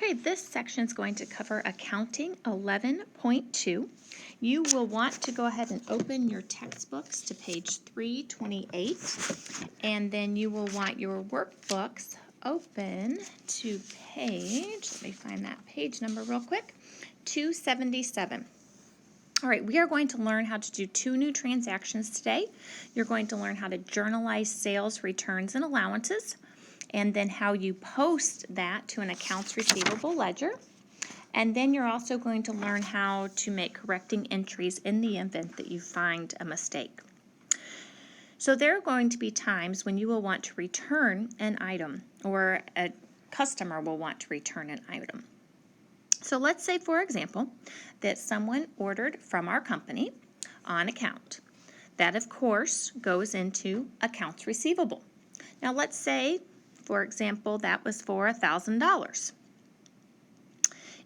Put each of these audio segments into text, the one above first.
Okay, this section is going to cover Accounting 11.2. You will want to go ahead and open your textbooks to page 328, and then you will want your workbooks open to page, let me find that page number real quick, 277. All right, we are going to learn how to do two new transactions today. You're going to learn how to journalize sales, returns, and allowances, and then how you post that to an accounts receivable ledger. And then you're also going to learn how to make correcting entries in the event that you find a mistake. So there are going to be times when you will want to return an item, or a customer will want to return an item. So let's say, for example, that someone ordered from our company on account. That, of course, goes into accounts receivable. Now let's say, for example, that was for $1,000.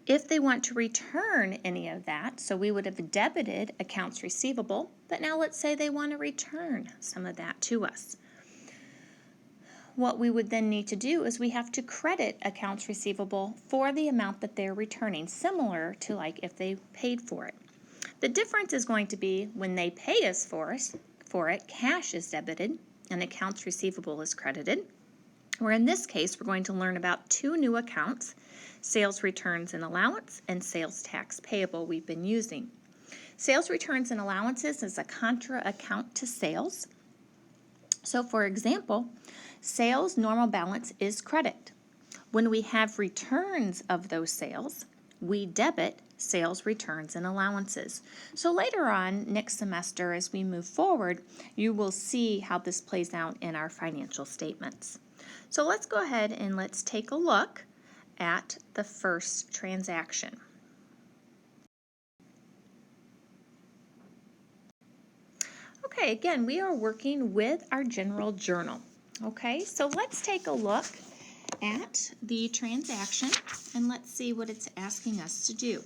If they want to return any of that, so we would have debited accounts receivable, but now let's say they want to return some of that to us. What we would then need to do is we have to credit accounts receivable for the amount that they're returning, similar to like if they paid for it. The difference is going to be when they pay us for it, cash is debited and accounts receivable is credited. Where in this case, we're going to learn about two new accounts, sales returns and allowance, and sales tax payable we've been using. Sales returns and allowances is a contra account to sales. So for example, sales normal balance is credit. When we have returns of those sales, we debit sales returns and allowances. So later on, next semester, as we move forward, you will see how this plays out in our financial statements. So let's go ahead and let's take a look at the first transaction. Okay, again, we are working with our general journal. Okay, so let's take a look at the transaction and let's see what it's asking us to do.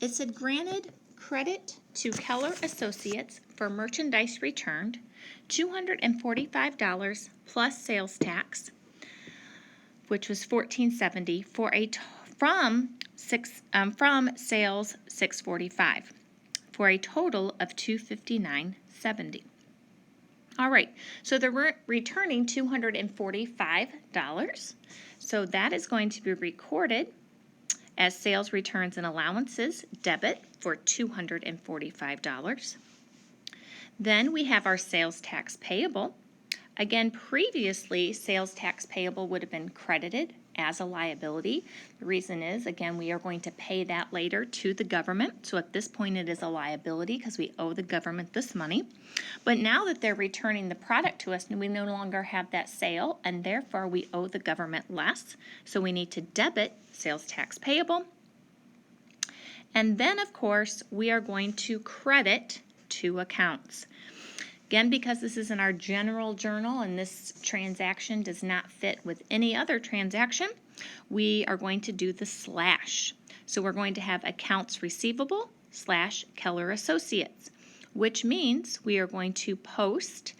It said granted credit to Keller Associates for merchandise returned, $245 plus sales tax, which was $14.70 from sales $645 for a total of $259.70. All right, so they're returning $245. So that is going to be recorded as sales returns and allowances debit for $245. Then we have our sales tax payable. Again, previously, sales tax payable would have been credited as a liability. The reason is, again, we are going to pay that later to the government. So at this point, it is a liability because we owe the government this money. But now that they're returning the product to us, we no longer have that sale, and therefore we owe the government less. So we need to debit sales tax payable. And then, of course, we are going to credit two accounts. Again, because this is in our general journal and this transaction does not fit with any other transaction, we are going to do the slash. So we're going to have accounts receivable / Keller Associates, which means we are going to post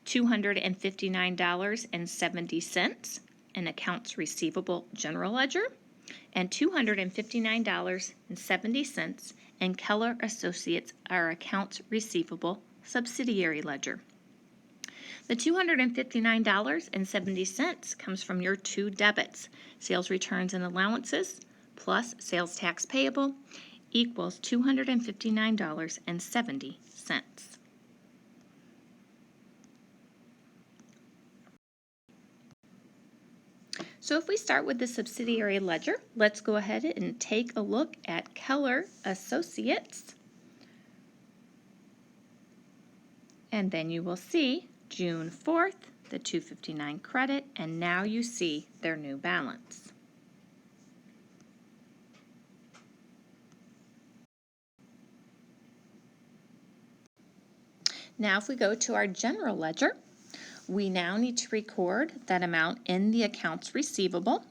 $259.70 in accounts receivable general ledger and $259.70 in Keller Associates, our accounts receivable subsidiary ledger. The $259.70 comes from your two debits, sales returns and allowances plus sales tax payable equals $259.70. So if we start with the subsidiary ledger, let's go ahead and take a look at Keller Associates. And then you will see June 4th, the $259 credit, and now you see their new balance. Now if we go to our general ledger, we now need to record that amount in the accounts receivable.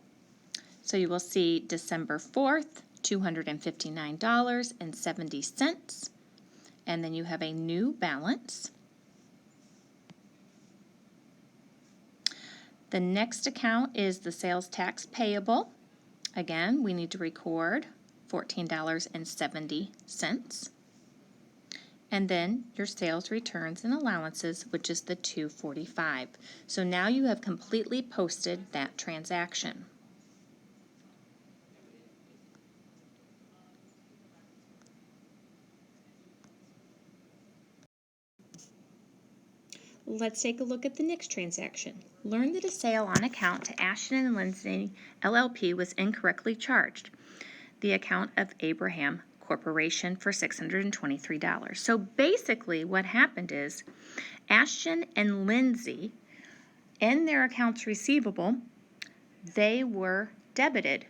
So you will see December 4th, $259.70, and then you have a new balance. The next account is the sales tax payable, Again, we need to record $14.70. And then your sales returns and allowances, which is the $245. So now you have completely posted that transaction. Let's take a look at the next transaction. Learn that a sale on account to Ashton and Lindsay LLP was incorrectly charged. The account of Abraham Corporation for $623. So basically what happened is Ashton and Lindsay, in their accounts receivable, they were debited,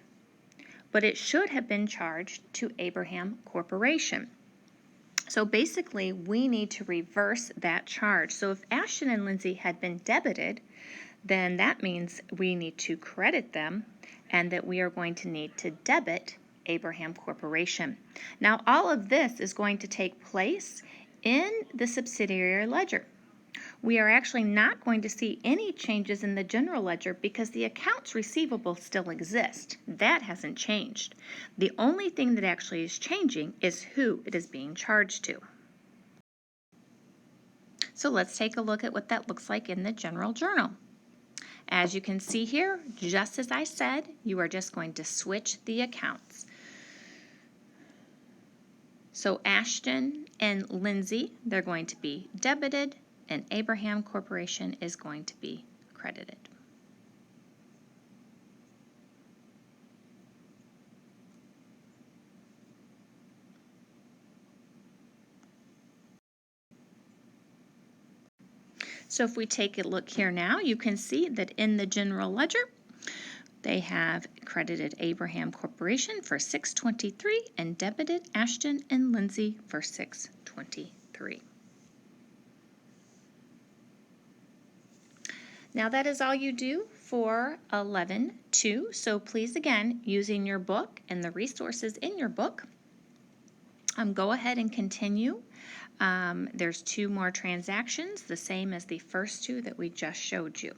but it should have been charged to Abraham Corporation. So basically, we need to reverse that charge. So if Ashton and Lindsay had been debited, then that means we need to credit them and that we are going to need to debit Abraham Corporation. Now, all of this is going to take place in the subsidiary ledger. We are actually not going to see any changes in the general ledger because the accounts receivable still exist. That hasn't changed. The only thing that actually is changing is who it is being charged to. So let's take a look at what that looks like in the general journal. As you can see here, just as I said, you are just going to switch the accounts. So Ashton and Lindsay, they're going to be debited, and Abraham Corporation is going to be credited. So if we take a look here now, you can see that in the general ledger, they have credited Abraham Corporation for $623 and debited Ashton and Lindsay for $623. Now that is all you do for 11-2. So please, again, using your book and the resources in your book, go ahead and continue. There's 2 more transactions, the same as the first 2 that we just showed you.